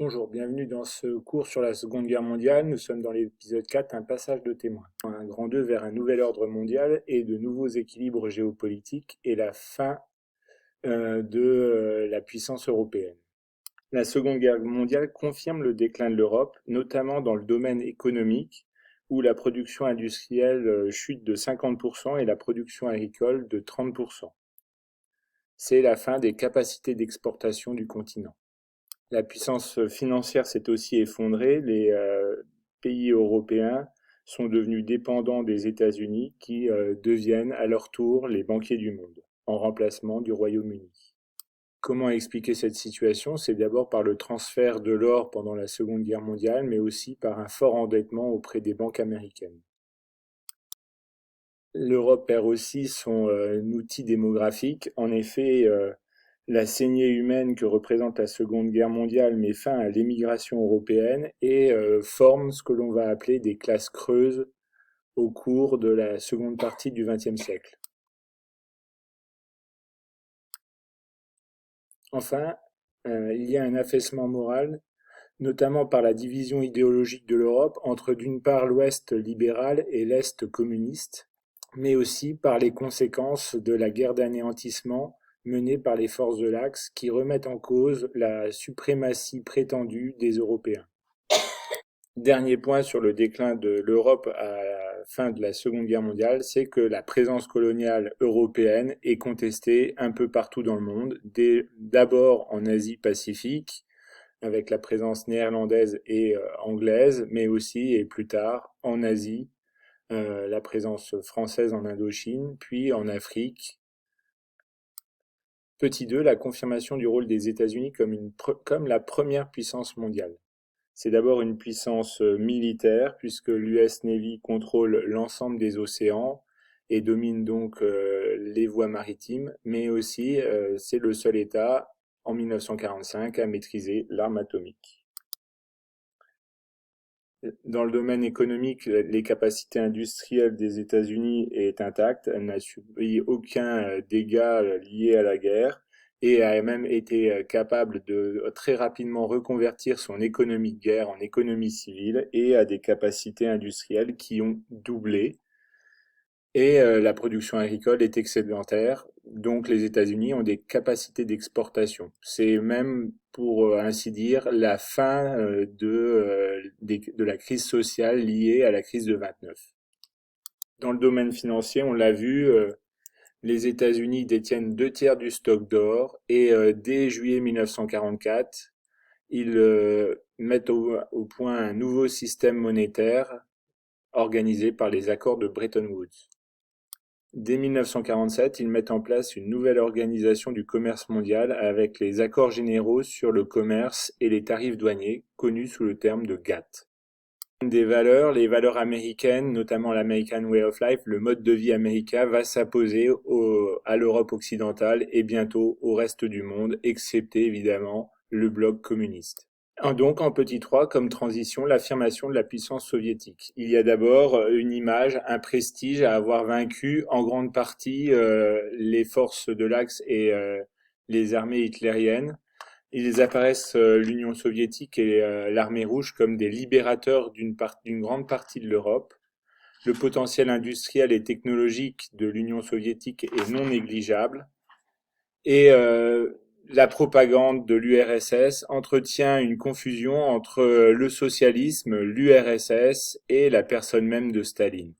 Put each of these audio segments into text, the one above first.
Bonjour, bienvenue dans ce cours sur la Seconde Guerre mondiale. Nous sommes dans l'épisode 4, un passage de témoin. Un grand 2 vers un nouvel ordre mondial et de nouveaux équilibres géopolitiques et la fin de la puissance européenne. La Seconde Guerre mondiale confirme le déclin de l'Europe, notamment dans le domaine économique, où la production industrielle chute de 50% et la production agricole de 30%. C'est la fin des capacités d'exportation du continent. La puissance financière s'est aussi effondrée. Les pays européens sont devenus dépendants des États-Unis qui deviennent à leur tour les banquiers du monde, en remplacement du Royaume-Uni. Comment expliquer cette situation? C'est d'abord par le transfert de l'or pendant la Seconde Guerre mondiale, mais aussi par un fort endettement auprès des banques américaines. L'Europe perd aussi son outil démographique. En effet, la saignée humaine que représente la Seconde Guerre mondiale met fin à l'émigration européenne et forme ce que l'on va appeler des classes creuses au cours de la seconde partie du XXe siècle. Enfin, il y a un affaissement moral, notamment par la division idéologique de l'Europe entre d'une part l'Ouest libéral et l'Est communiste, mais aussi par les conséquences de la guerre d'anéantissement menée par les forces de l'Axe qui remettent en cause la suprématie prétendue des Européens. Dernier point sur le déclin de l'Europe à la fin de la Seconde Guerre mondiale, c'est que la présence coloniale européenne est contestée un peu partout dans le monde, d'abord en Asie-Pacifique, avec la présence néerlandaise et anglaise, mais aussi, et plus tard, en Asie, la présence française en Indochine, puis en Afrique. Petit 2, la confirmation du rôle des États-Unis comme la première puissance mondiale. C'est d'abord une puissance militaire, puisque l'US Navy contrôle l'ensemble des océans et domine donc les voies maritimes, mais aussi c'est le seul État, en 1945, à maîtriser l'arme atomique. Dans le domaine économique, les capacités industrielles des États-Unis est intacte. Elle n'a subi aucun dégât lié à la guerre et a même été capable de très rapidement reconvertir son économie de guerre en économie civile et a des capacités industrielles qui ont doublé. Et la production agricole est excédentaire, donc les États-Unis ont des capacités d'exportation. C'est même, pour ainsi dire, la fin de la crise sociale liée à la crise de 29. Dans le domaine financier, on l'a vu, les États-Unis détiennent 2 tiers du stock d'or et dès juillet 1944, ils mettent au point un nouveau système monétaire organisé par les accords de Bretton Woods. Dès 1947, ils mettent en place une nouvelle organisation du commerce mondial avec les accords généraux sur le commerce et les tarifs douaniers, connus sous le terme de GATT. Des valeurs, les valeurs américaines, notamment l'American Way of Life, le mode de vie américain va s'imposer à l'Europe occidentale et bientôt au reste du monde, excepté évidemment le bloc communiste. Donc en petit 3, comme transition, l'affirmation de la puissance soviétique. Il y a d'abord une image, un prestige à avoir vaincu en grande partie les forces de l'Axe et les armées hitlériennes. Ils apparaissent l'Union soviétique et l'armée rouge comme des libérateurs d'une grande partie de l'Europe. Le potentiel industriel et technologique de l'Union soviétique est non négligeable. Et la propagande de l'URSS entretient une confusion entre le socialisme, l'URSS et la personne même de Staline.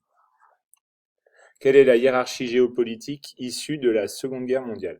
Quelle est la hiérarchie géopolitique issue de la Seconde Guerre mondiale?